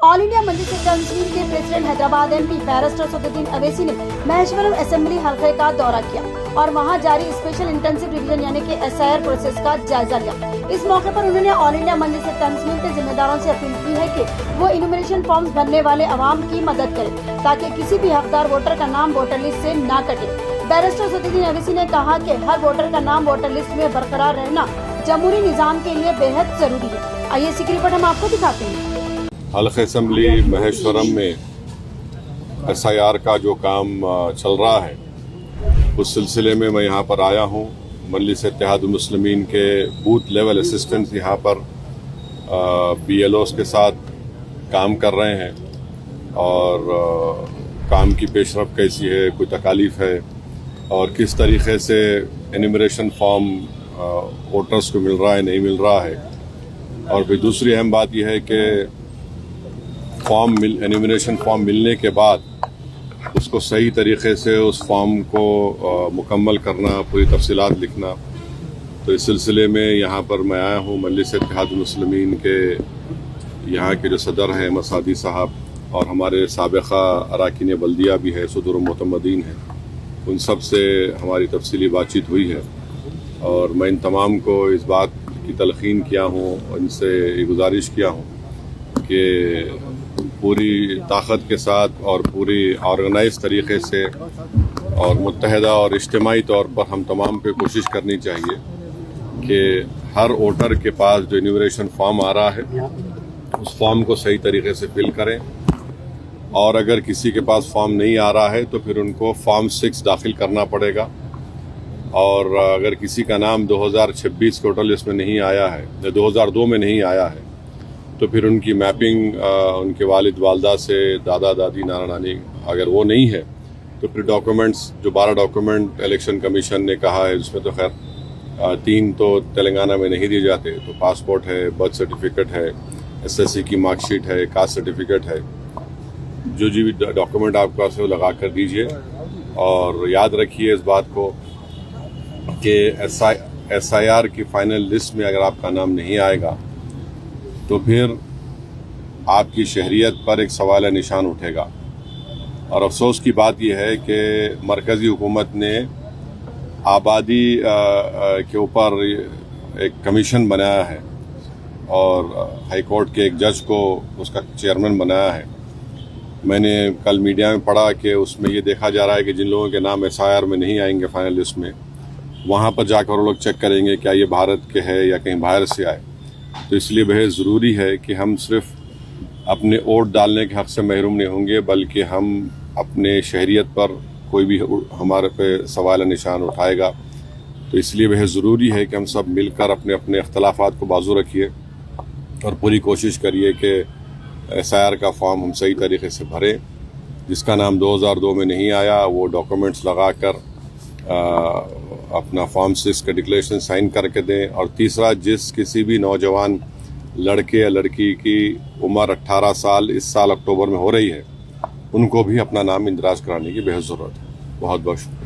All India मजलिस तंजीम के president Hyderabad MP barrister Sadruddin Owaisi ने Maheshwaram assembly हल्के का दौरा किया और वहां जारी स्पेशल इंटेंसिव रिवीजन यानी कि SIR प्रोसेस का जायजा लिया। इस मौके पर उन्होंने ऑल इंडिया मजलिस तंजीम के जिम्मेदारों से अपील की है कि वो इनुमरेशन फॉर्म्स भरने वाले अवाम की मदद करें ताकि किसी भी हकदार वोटर का नाम वोटर लिस्ट से न कटे। बैरिस्टर सदरुद्दीन अवैसी ने कहा कि हर वोटर का नाम वोटर लिस्ट में बरकरार रहना जमहूरी निजाम के लिए बेहद जरूरी है। आइए इसी की रिपोर्ट हम आपको दिखाते हैं। हल्के असम्बली महेश्वरम में SIR का जो काम चल रहा है उस सिलसिले में मैं यहाँ पर आया हूँ। मजलिस इत्तेहादुल मुस्लिमीन के बूथ लेवल असिस्टेंट्स यहाँ पर BLOs के साथ काम कर रहे हैं और काम की पेशरफ कैसी है, कोई तकालीफ है और किस तरीके से एनुमरेशन फॉर्म वोटर्स को मिल रहा है नहीं मिल रहा है। और फिर दूसरी अहम बात यह है कि एनुमरेशन फॉर्म मिलने के बाद उसको सही तरीके से उस फॉर्म को मुकम्मल करना, पूरी तफसीलात लिखना। तो इस सिलसिले में यहाँ पर मैं आया हूँ। मजलिस इत्तेहादुल मुस्लिमीन के यहाँ के जो सदर हैं मसादी साहब और हमारे साबिक़ा अराकीन बल्दिया भी है, सदर मुतमदीन हैं, उन सब से हमारी तफसीली बातचीत हुई है और मैं इन तमाम को इस बात की तलक़ीन किया हूँ, इनसे गुजारिश किया हूँ कि पूरी ताकत के साथ और पूरी ऑर्गेनाइज तरीके से और मुत्तहदा और इज्तिमाई तौर पर हम तमाम पे कोशिश करनी चाहिए कि हर वोटर के पास जो एनुमरेशन फॉर्म आ रहा है उस फॉर्म को सही तरीके से फिल करें और अगर किसी के पास फॉर्म नहीं आ रहा है तो फिर उनको फॉर्म 6 दाखिल करना पड़ेगा। और अगर किसी का नाम 2026 के वोटर लिस्ट में नहीं आया है या 2002 में नहीं आया है तो फिर उनकी मैपिंग उनके वालिद वालदा से, दादा दादी, नाना नानी अगर वो नहीं है तो फिर डॉक्यूमेंट्स जो 12 डॉक्यूमेंट इलेक्शन कमीशन ने कहा है, उसमें तो खैर 3 तो तेलंगाना में नहीं दिए जाते, तो पासपोर्ट है, बर्थ सर्टिफिकेट है, SSC की मार्कशीट है, कास्ट सर्टिफिकेट है, जो भी डॉक्यूमेंट आपके पास है वो लगा कर दीजिए। और याद रखिए इस बात को कि SIR की फाइनल लिस्ट में अगर आपका नाम नहीं आएगा तो फिर आपकी शहरियत पर एक सवाल निशान उठेगा। और अफसोस की बात यह है कि मरकज़ी हुकूमत ने आबादी के ऊपर एक कमीशन बनाया है और हाई कोर्ट के एक जज को उसका चेयरमैन बनाया है। मैंने कल मीडिया में पढ़ा कि उसमें ये देखा जा रहा है कि जिन लोगों के नाम SIR में नहीं आएंगे फाइनल लिस्ट में, वहाँ पर जाकर वो लोग चेक करेंगे क्या ये भारत के है या कहीं बाहर से आए। तो इसलिए बेहद ज़रूरी है कि हम सिर्फ अपने वोट डालने के हक़ से महरूम नहीं होंगे बल्कि हम अपने शहरियत पर कोई भी हमारे पे सवाल निशान उठाएगा। तो इसलिए बेहद ज़रूरी है कि हम सब मिलकर अपने अपने अख्तलाफ़ात को बाजू रखिए और पूरी कोशिश करिए कि SIR का फॉर्म हम सही तरीके से भरें। जिसका नाम 2002 में नहीं आया वो डॉक्यूमेंट्स लगा कर अपना फॉर्म 6 का डिक्लेरेशन साइन करके दें। और तीसरा, जिस किसी भी नौजवान लड़के या लड़की की उम्र 18 साल इस साल अक्टूबर में हो रही है, उनको भी अपना नाम इंदराज कराने की बेहद ज़रूरत है। बहुत बहुत शुक्रिया।